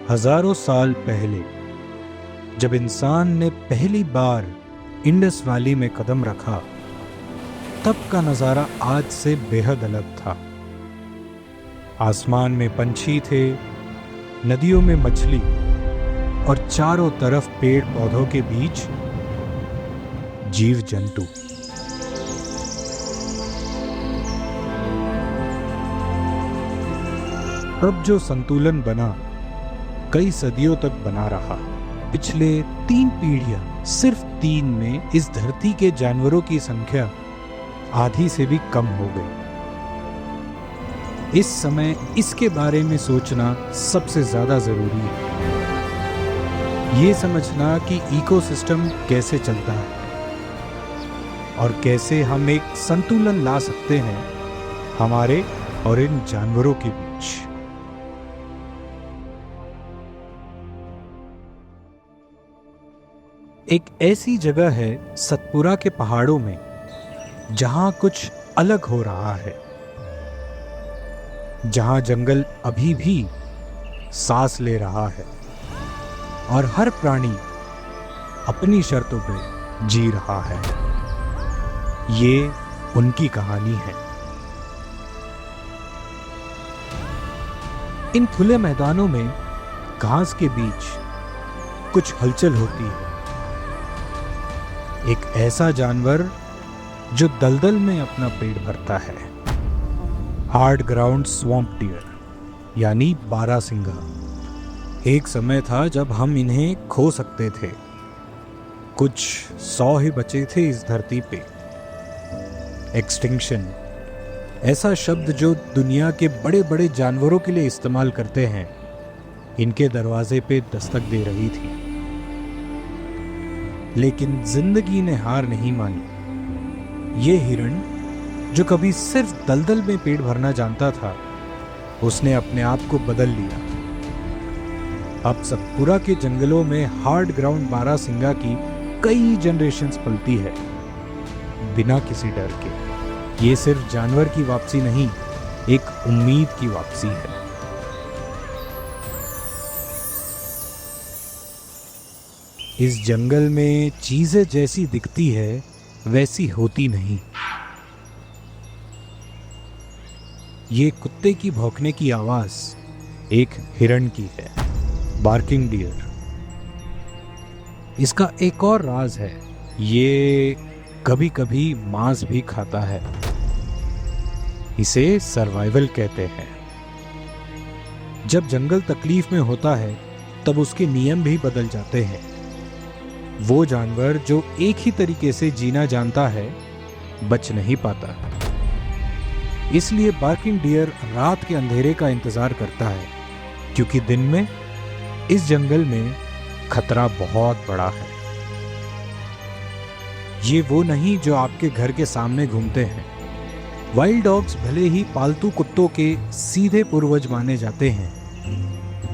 हजारों साल पहले जब इंसान ने पहली बार इंडस वैली में कदम रखा, तब का नजारा आज से बेहद अलग था। आसमान में पंछी थे, नदियों में मछली और चारों तरफ पेड़ पौधों के बीच जीव जंतु। तब जो संतुलन बना, कई सदियों तक बना रहा। पिछले 3 पीढ़ियां, सिर्फ 3 में इस धरती के जानवरों की संख्या आधी से भी कम हो गई। इस समय इसके बारे में सोचना सबसे ज्यादा जरूरी है। ये समझना कि इकोसिस्टम कैसे चलता है और कैसे हम एक संतुलन ला सकते हैं हमारे और इन जानवरों के बीच। एक ऐसी जगह है सतपुरा के पहाड़ों में जहां कुछ अलग हो रहा है, जहां जंगल अभी भी सांस ले रहा है और हर प्राणी अपनी शर्तों पे जी रहा है। ये उनकी कहानी है। इन खुले मैदानों में घास के बीच कुछ हलचल होती है। एक ऐसा जानवर जो दलदल में अपना पेट भरता है, हार्ड ग्राउंड स्वैम्प डियर यानी बारहसिंगा। एक समय था जब हम इन्हें खो सकते थे। कुछ 100 ही बचे थे इस धरती पे। एक्सटिंक्शन, ऐसा शब्द जो दुनिया के बड़े बड़े जानवरों के लिए इस्तेमाल करते हैं, इनके दरवाजे पे दस्तक दे रही थी। लेकिन जिंदगी ने हार नहीं मानी। ये हिरण जो कभी सिर्फ दलदल में पेट भरना जानता था, उसने अपने आप को बदल लिया। अब सतपुरा के जंगलों में हार्ड ग्राउंड बारहसिंगा की कई जनरेशन्स पलती है, बिना किसी डर के। ये सिर्फ जानवर की वापसी नहीं, एक उम्मीद की वापसी है। इस जंगल में चीजें जैसी दिखती है वैसी होती नहीं। ये कुत्ते की भौंकने की आवाज एक हिरण की है, बार्किंग डियर। इसका एक और राज है, ये कभी कभी मांस भी खाता है। इसे सर्वाइवल कहते हैं। जब जंगल तकलीफ में होता है, तब उसके नियम भी बदल जाते हैं। वो जानवर जो एक ही तरीके से जीना जानता है, बच नहीं पाता। इसलिए बार्किंग डियर रात के अंधेरे का इंतजार करता है, क्योंकि दिन में इस जंगल में खतरा बहुत बड़ा है। ये वो नहीं जो आपके घर के सामने घूमते हैं। वाइल्ड डॉग्स भले ही पालतू कुत्तों के सीधे पूर्वज माने जाते हैं,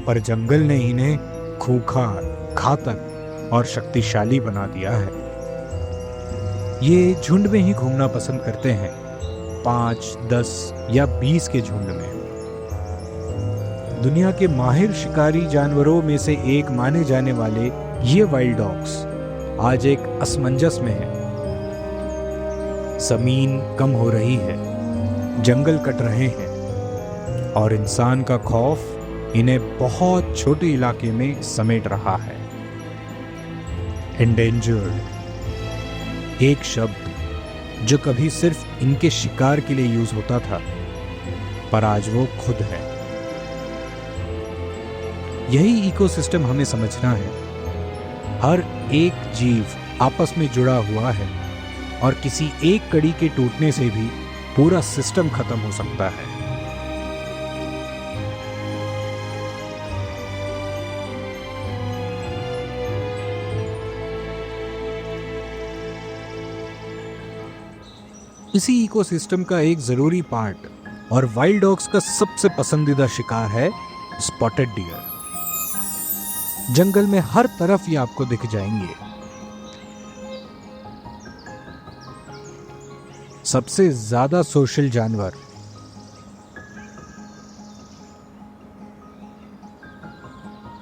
पर जंगल ने इन्हें खूंखार, घातक और शक्तिशाली बना दिया है। ये झुंड में ही घूमना पसंद करते हैं, 5, 10 या 20 के झुंड में। दुनिया के माहिर शिकारी जानवरों में से एक माने जाने वाले ये वाइल्ड डॉग्स आज एक असमंजस में है। जमीन कम हो रही है, जंगल कट रहे हैं और इंसान का खौफ इन्हें बहुत छोटे इलाके में समेट रहा है। एंडेंजर्ड, एक शब्द जो कभी सिर्फ इनके शिकार के लिए यूज होता था, पर आज वो खुद है। यही इकोसिस्टम हमें समझना है। हर एक जीव आपस में जुड़ा हुआ है और किसी एक कड़ी के टूटने से भी पूरा सिस्टम खत्म हो सकता है। इसी इकोसिस्टम का एक जरूरी पार्ट और वाइल्ड डॉग्स का सबसे पसंदीदा शिकार है स्पॉटेड डियर। जंगल में हर तरफ ये आपको दिख जाएंगे। सबसे ज्यादा सोशल जानवर,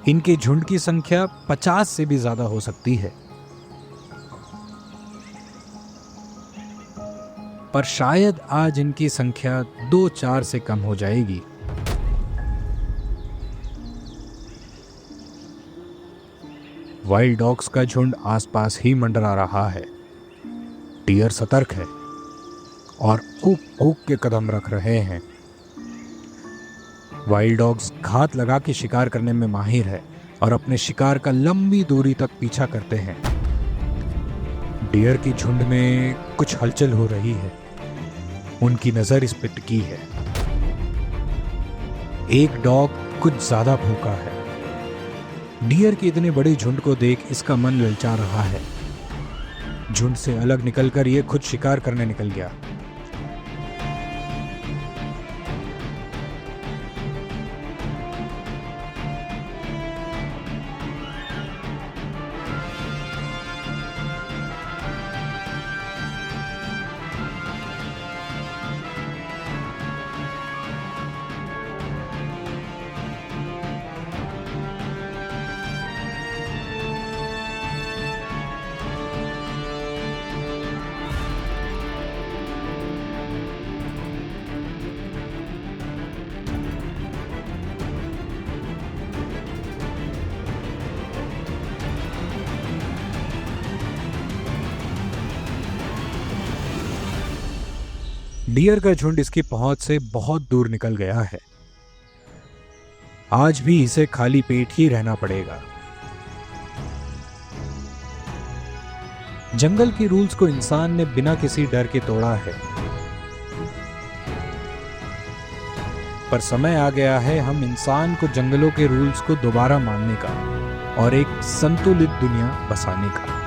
इनके झुंड की संख्या 50 से भी ज्यादा हो सकती है। पर शायद आज इनकी संख्या 2-4 से कम हो जाएगी। वाइल्ड डॉग्स का झुंड आसपास ही मंडरा रहा है। डियर सतर्क है और कूक कूक के कदम रख रहे हैं। वाइल्ड डॉग्स घात लगा के शिकार करने में माहिर है और अपने शिकार का लंबी दूरी तक पीछा करते हैं। डियर की झुंड में कुछ हलचल हो रही है। उनकी नजर इस पे टिकी है। एक डॉग कुछ ज्यादा भूखा है। डियर के इतने बड़े झुंड को देख इसका मन ललचा रहा है। झुंड से अलग निकलकर यह खुद शिकार करने निकल गया। डियर का झुंड इसकी पहुंच से बहुत दूर निकल गया है। आज भी इसे खाली पेट ही रहना पड़ेगा। जंगल के रूल्स को इंसान ने बिना किसी डर के तोड़ा है। पर समय आ गया है हम इंसान को जंगलों के रूल्स को दोबारा मानने का और एक संतुलित दुनिया बसाने का।